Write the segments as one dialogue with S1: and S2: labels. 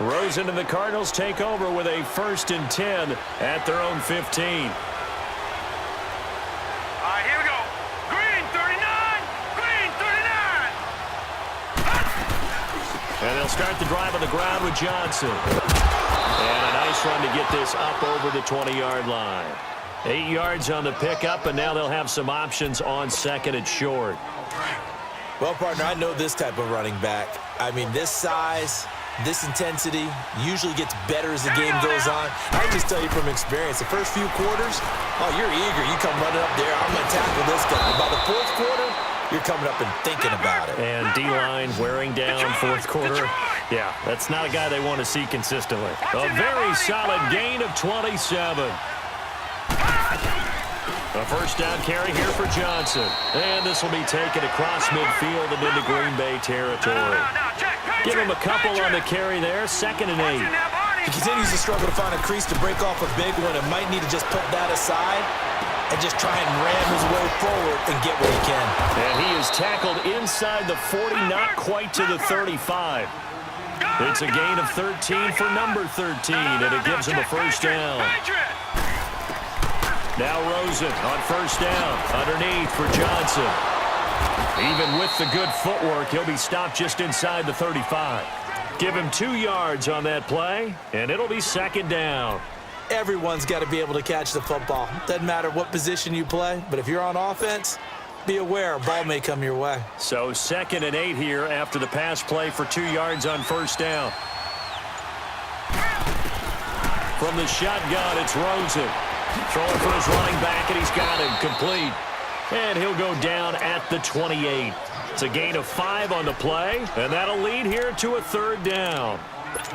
S1: Rosen and the Cardinals take over with a 1st and 10 at their own 15.
S2: All right, here we go. Green 39, green 39.
S1: And they'll start the drive on the ground with Johnson. And a nice run to get this up over the 20-yard line. 8 yards on the pickup, and now they'll have some options on 2nd and short.
S3: Well, partner, I know this type of running back. I mean, this size, this intensity usually gets better as the game goes on. I can just tell you from experience, the first few quarters, oh, you're eager. You come running up there, I'm going to tackle this guy. By the 4th quarter, you're coming up and thinking about it.
S1: And D-line wearing down 4th quarter. Yeah, that's not a guy they want to see consistently. A very solid gain of 27. A 1st down carry here for Johnson. And this will be taken across midfield and into Green Bay territory. Give him a couple on the carry there. 2nd and 8.
S3: He continues to struggle to find a crease to break off a big one and might need to just put that aside and just try and ram his way forward and get what he can.
S1: And he is tackled inside the 40, not quite to the 35. It's a gain of 13 for number 13, and it gives him a 1st down. Now Rosen on 1st down, underneath for Johnson. Even with the good footwork, he'll be stopped just inside the 35. Give him 2 yards on that play, and it'll be 2nd down.
S3: Everyone's got to be able to catch the football. Doesn't matter what position you play, but if you're on offense, be aware a ball may come your way.
S1: So 2nd and 8 here after the pass play for 2 yards on 1st down. From the shotgun, it's Rosen. Throwing for his running back, and he's got him complete. And he'll go down at the 28. It's a gain of 5 on the play, and that'll lead here to a 3rd down.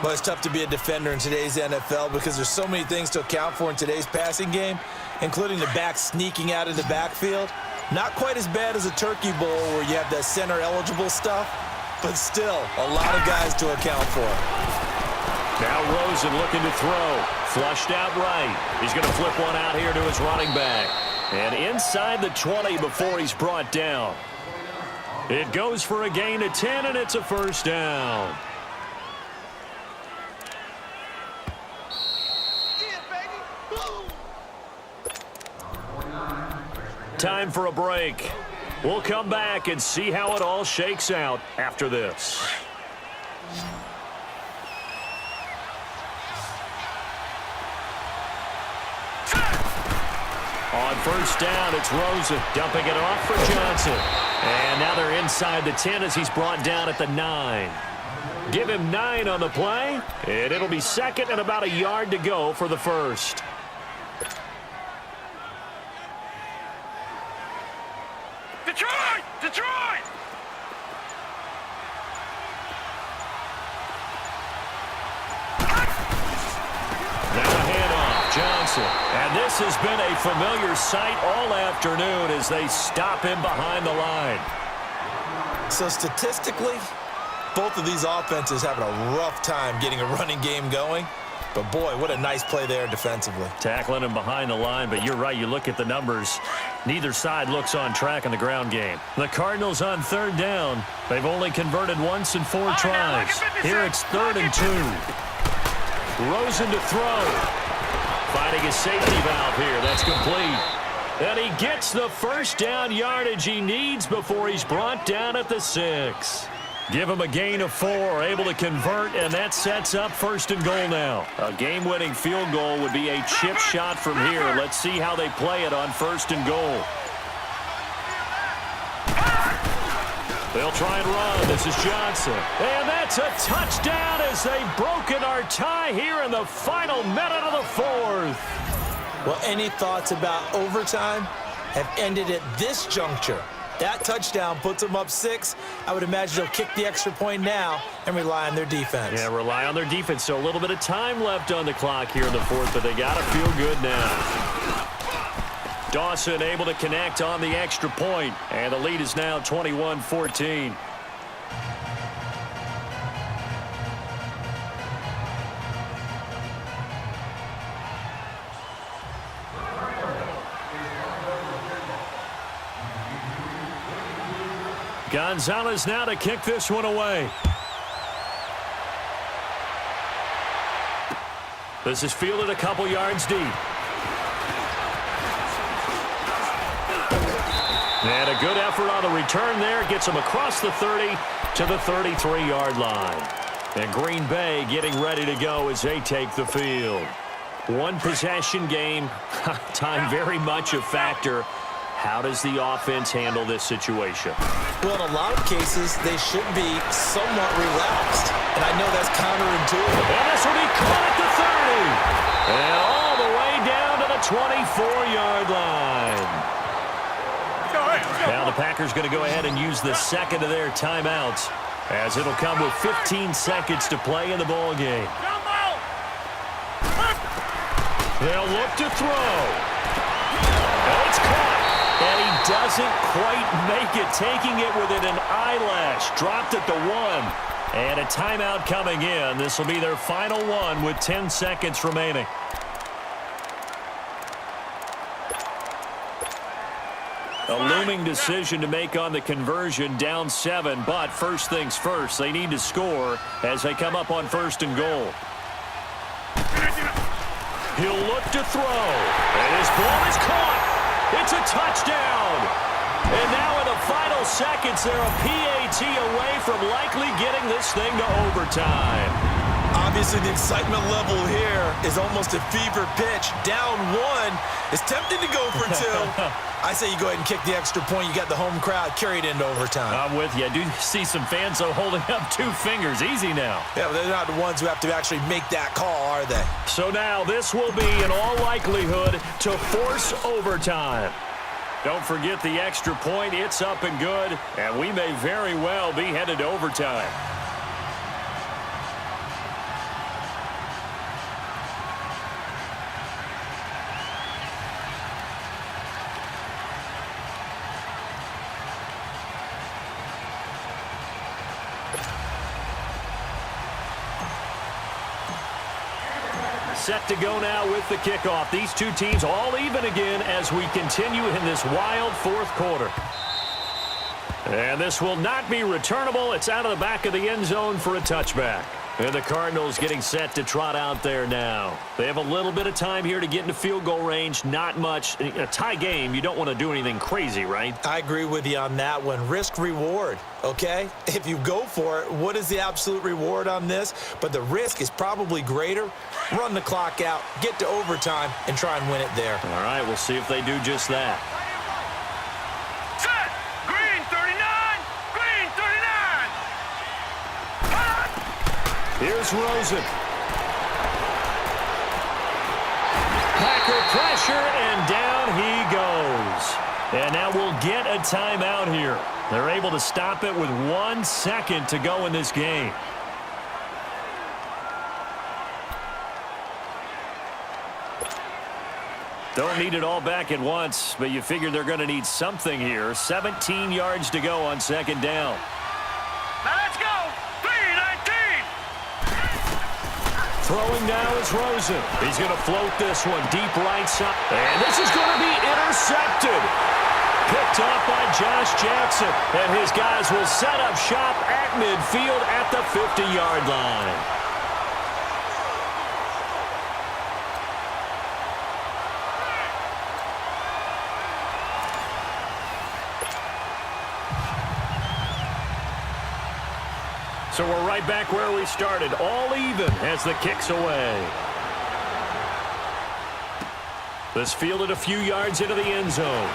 S3: Well, it's tough to be a defender in today's NFL because there's so many things to account for in today's passing game, including the back sneaking out of the backfield. Not quite as bad as a turkey bowl where you have that center-eligible stuff, but still a lot of guys to account for.
S1: Now Rosen looking to throw. Flushed out right. He's going to flip one out here to his running back. And inside the 20 before he's brought down. It goes for a gain of 10, and it's a 1st down. Time for a break. We'll come back and see how it all shakes out after this. On 1st down, it's Rosen dumping it off for Johnson. And now they're inside the 10 as he's brought down at the 9. Give him 9 on the play, and it'll be 2nd and about a yard to go for the 1st.
S2: Detroit! Detroit!
S1: Now a handoff, Johnson. And this has been a familiar sight all afternoon as they stop him behind the line.
S3: So statistically, both of these offenses having a rough time getting a running game going. But, boy, what a nice play there defensively.
S1: Tackling him behind the line, but you're right. You look at the numbers. Neither side looks on track in the ground game. The Cardinals on 3rd down. They've only converted once in 4 tries. Here it's 3rd and 2. Rosen to throw. Finding a safety valve here. That's complete. And he gets the 1st down yardage he needs before he's brought down at the 6. Give him a gain of 4, able to convert, and that sets up 1st and goal now. A game-winning field goal would be a chip shot from here. Let's see how they play it on 1st and goal. They'll try and run. This is Johnson. And that's a touchdown as they've broken our tie here in the final minute of the 4th.
S3: Well, any thoughts about overtime have ended at this juncture. That touchdown puts them up 6. I would imagine they'll kick the extra point now and rely on their defense.
S1: Yeah, rely on their defense. So a little bit of time left on the clock here in the 4th, but they got to feel good now. Dawson able to connect on the extra point, and the lead is now 21-14. Gonzalez now to kick this one away. This is fielded a couple yards deep. And a good effort on the return there. Gets him across the 30 to the 33-yard line. And Green Bay getting ready to go as they take the field. One possession game. Time very much a factor. How does the offense handle this situation?
S3: Well, in a lot of cases, they should be somewhat relaxed. And I know that's counterintuitive.
S1: And this will be caught at the 30. And all the way down to the 24-yard line. Now the Packers going to go ahead and use the second of their timeouts, as it'll come with 15 seconds to play in the ball game. They'll look to throw. And it's caught. And he doesn't quite make it, taking it within an eyelash. Dropped at the 1. And a timeout coming in. This will be their final one with 10 seconds remaining. A looming decision to make on the conversion, down 7, but first things first, they need to score as they come up on 1st and goal. He'll look to throw, and his ball is caught. It's a touchdown. And now in the final seconds, they're a PAT away from likely getting this thing to overtime.
S3: Obviously, the excitement level here is almost a fever pitch. Down 1. It's tempting to go for 2. I say you go ahead and kick the extra point. You got the home crowd carried into overtime.
S1: I'm with you. I do see some fans, though, holding up 2 fingers. Easy now.
S3: Yeah, but they're not the ones who have to actually make that call, are they?
S1: So now this will be, in all likelihood, to force overtime. Don't forget the extra point. It's up and good, and we may very well be headed to overtime. Set to go now with the kickoff. These two teams all even again as we continue in this wild 4th quarter. And this will not be returnable. It's out of the back of the end zone for a touchback. And the Cardinals getting set to trot out there now. They have a little bit of time here to get into field goal range. Not much. A tie game, you don't want to do anything crazy, right?
S3: I agree with you on that one. Risk-reward, okay? If you go for it, what is the absolute reward on this? But the risk is probably greater. Run the clock out, get to overtime, and try and win it there.
S1: All right, we'll see if they do just that.
S2: Set. Green 39. Green 39.
S1: Here's Rosen. Packer pressure, and down he goes. And now we'll get a timeout here. They're able to stop it with 1 second to go in this game. Don't need it all back at once, but you figure they're going to need something here. 17 yards to go on 2nd down.
S2: Now let's go. 319.
S1: Throwing now is Rosen. He's going to float this one deep right side. And this is going to be intercepted. Picked off by Josh Jackson. And his guys will set up shop at midfield at the 50-yard line. So we're right back where we started, all even as the kick's away. This fielded a few yards into the end zone.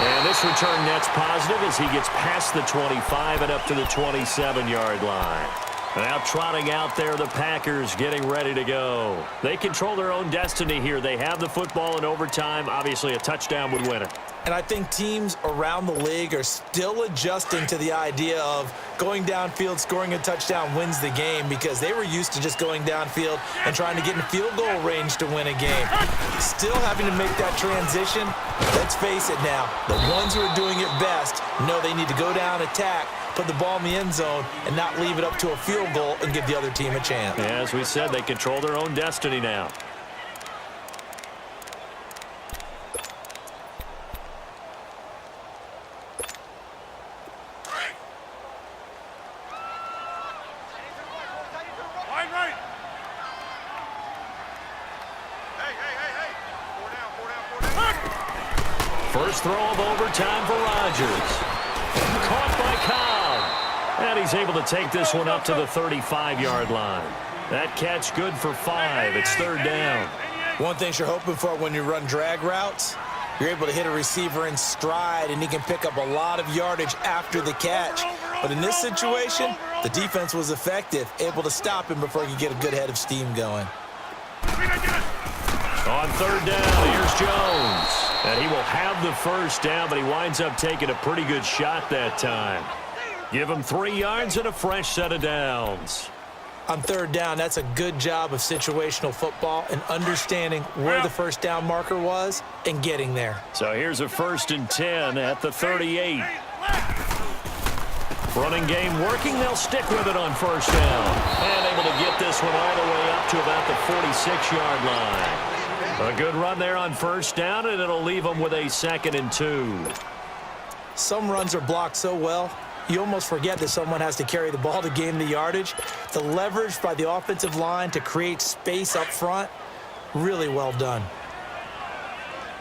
S1: And this return net's positive as he gets past the 25 and up to the 27-yard line. Now trotting out there, the Packers getting ready to go. They control their own destiny here. They have the football in overtime. Obviously, a touchdown would win it.
S3: And I think teams around the league are still adjusting to the idea of going downfield, scoring a touchdown wins the game, because they were used to just going downfield and trying to get in field goal range to win a game. Still having to make that transition. Let's face it now, the ones who are doing it best know they need to go down, attack, put the ball in the end zone, and not leave it up to a field goal and give the other team a chance.
S1: Yeah, as we said, they control their own destiny now. First throw of overtime for Rodgers. Caught by Cobb. And he's able to take this one up to the 35-yard line. That catch good for 5. It's third down.
S3: One thing you're hoping for when you run drag routes, you're able to hit a receiver in stride, and he can pick up a lot of yardage after the catch. But in this situation, the defense was effective, able to stop him before he could get a good head of steam going.
S1: On third down, here's Jones. And he will have the first down, but he winds up taking a pretty good shot that time. Give him 3 yards and a fresh set of downs.
S3: On third down, that's a good job of situational football and understanding where the first down marker was and getting there.
S1: So here's a 1st and 10 at the 38. Running game working. They'll stick with it on first down. And able to get this one all the way up to about the 46-yard line. A good run there on first down, and it'll leave them with a 2nd and 2.
S3: Some runs are blocked so well, you almost forget that someone has to carry the ball to gain the yardage. The leverage by the offensive line to create space up front, really well done.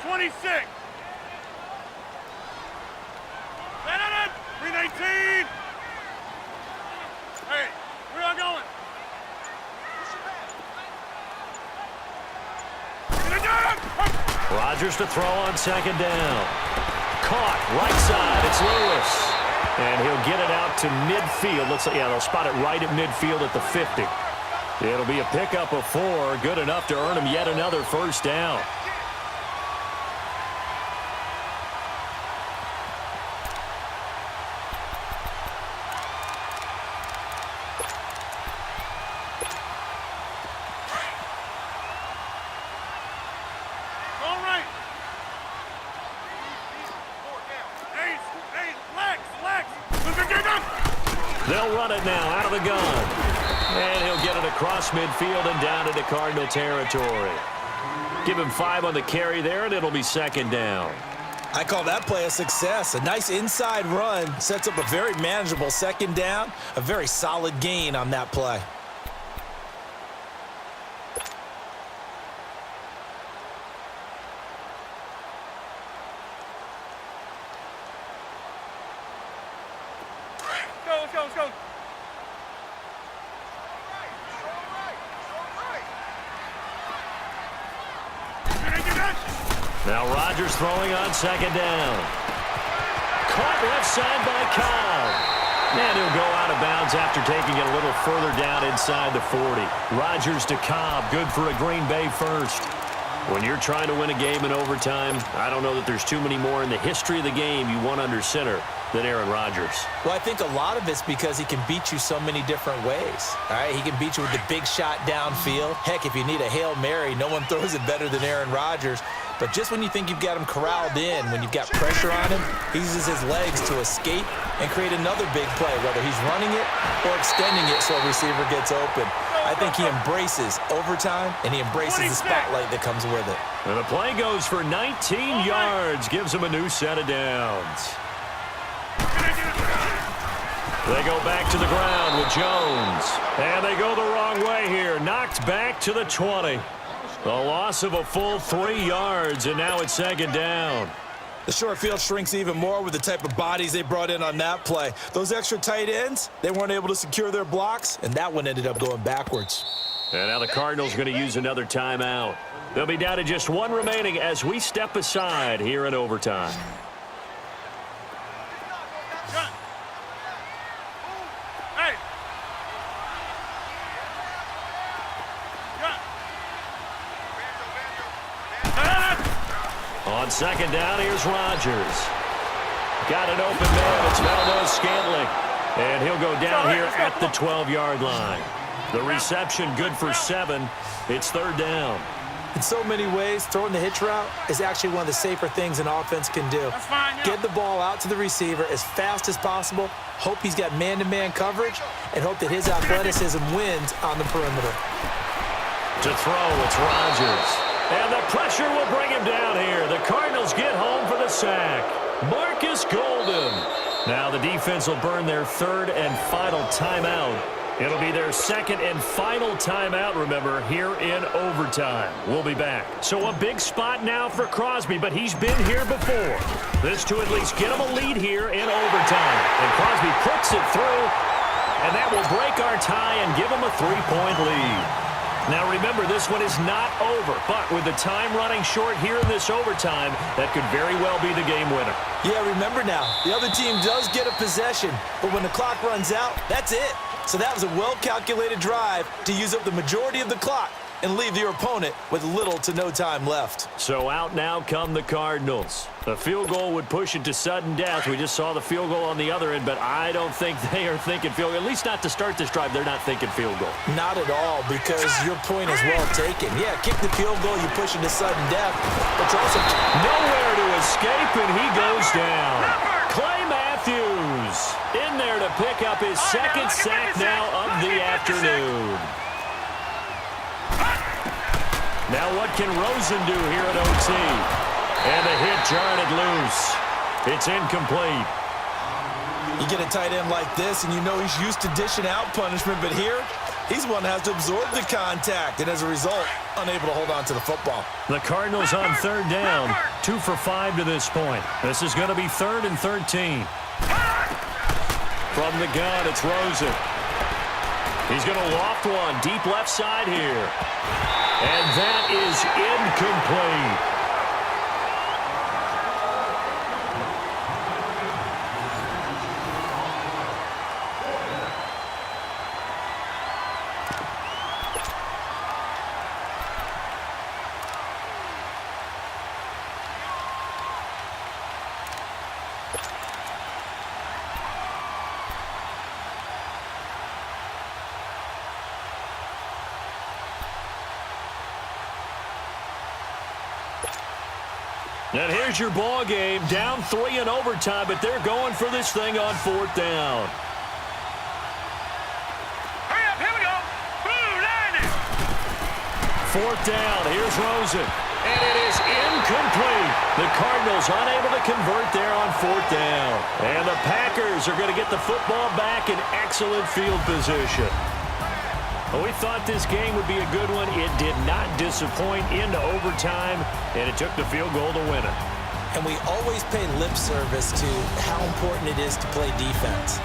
S2: 26. 319. Hey, where y'all going?
S1: Rodgers to throw on 2nd down. Caught right side. It's Lewis. And he'll get it out to midfield. Looks like, yeah, they'll spot it right at midfield at the 50. It'll be a pickup of 4. Good enough to earn him yet another first down. They'll run it now out of the gun. And he'll get it across midfield and down into Cardinal territory. Give him 5 on the carry there, and it'll be 2nd down.
S3: I call that play a success. A nice inside run sets up a very manageable 2nd down. A very solid gain on that play.
S2: Let's go.
S1: Now Rodgers throwing on 2nd down. Caught left side by Cobb. And he'll go out of bounds after taking it a little further down inside the 40. Rodgers to Cobb, good for a Green Bay first. When you're trying to win a game in overtime, I don't know that there's too many more in the history of the game you want under center than Aaron Rodgers.
S3: Well, I think a lot of it's because he can beat you so many different ways. All right, he can beat you with the big shot downfield. Heck, if you need a Hail Mary, no one throws it better than Aaron Rodgers. But just when you think you've got him corralled in, when you've got pressure on him, he uses his legs to escape and create another big play, whether he's running it or extending it so a receiver gets open. I think he embraces overtime, and he embraces the spotlight that comes with it.
S1: And the play goes for 19 yards, gives him a new set of downs. They go back to the ground with Jones. And they go the wrong way here. Knocked back to the 20. A loss of a full 3 yards, and now it's 2nd down.
S3: The short field shrinks even more with the type of bodies they brought in on that play. Those extra tight ends, they weren't able to secure their blocks, and that one ended up going backwards.
S1: And now the Cardinals going to use another timeout. They'll be down to just 1 remaining as we step aside here in overtime. On 2nd down, here's Rodgers. Got an open man. It's Valdez-Scantling. And he'll go down here at the 12-yard line. The reception good for 7. It's 3rd down.
S3: In so many ways, throwing the hitch route is actually one of the safer things an offense can do. Get the ball out to the receiver as fast as possible, hope he's got man-to-man coverage, and hope that his athleticism wins on the perimeter.
S1: To throw, it's Rodgers. And the pressure will bring him down here. The Cardinals get home for the sack. Marcus Golden. Now the defense will burn their 3rd and final timeout It'll be their second and final timeout, remember, here in overtime. We'll be back. So a big spot now for Crosby, but he's been here before. This to at least get him a lead here in overtime. And Crosby puts it through, and that will break our tie and give him a 3-point lead. Now remember, this one is not over, but with the time running short here in this overtime, that could very well be the game winner.
S3: Yeah, remember now, the other team does get a possession, but when the clock runs out, that's it. So that was a well-calculated drive to use up the majority of the clock and leave your opponent with little to no time left.
S1: So out now come the Cardinals. The field goal would push it to sudden death. We just saw the field goal on the other end, but I don't think they are thinking field goal. At least not to start this drive. They're not thinking field goal.
S3: Not at all, because your point is well taken. Yeah, kick the field goal, you push it to sudden death, but you're also
S1: nowhere to escape, and he goes down. Clay Matthews in there to pick up his second sack now of the afternoon. Now what can Rosen do here at OT? And the hit jarred it loose. It's incomplete.
S3: You get a tight end like this, and you know he's used to dishing out punishment, but here, he's one that has to absorb the contact, and as a result, unable to hold on to the football.
S1: The Cardinals on third down, 2 for 5 to this point. This is going to be 3rd and 13. From the gun, it's Rosen. He's going to loft one, deep left side here. And that is incomplete. And here's your ball game, down 3 in overtime, but they're going for this thing on 4th down.
S2: Hurry up, here we go. Blue 90.
S1: 4th down, here's Rosen. And it is incomplete. The Cardinals unable to convert there on 4th down. And the Packers are going to get the football back in excellent field position. Well, we thought this game would be a good one. It did not disappoint into overtime, and it took the field goal to win it.
S3: And we always pay lip service to how important it is to play defense.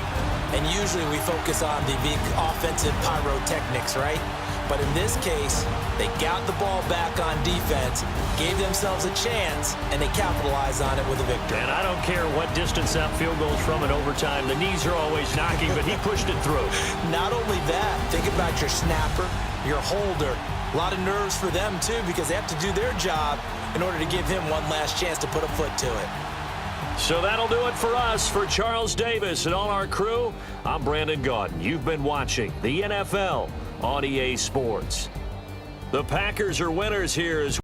S3: And usually we focus on the big offensive pyrotechnics, right? But in this case, they got the ball back on defense, gave themselves a chance, and they capitalized on it with a victory.
S1: And I don't care what distance that field goes from in overtime. The knees are always knocking, but he pushed it through.
S3: Not only that, think about your snapper, your holder. A lot of nerves for them, too, because they have to do their job in order to give him one last chance to put a foot to it.
S1: So that'll do it for us. For Charles Davis and all our crew, I'm Brandon Gaudin. You've been watching the NFL on EA Sports. The Packers are winners here as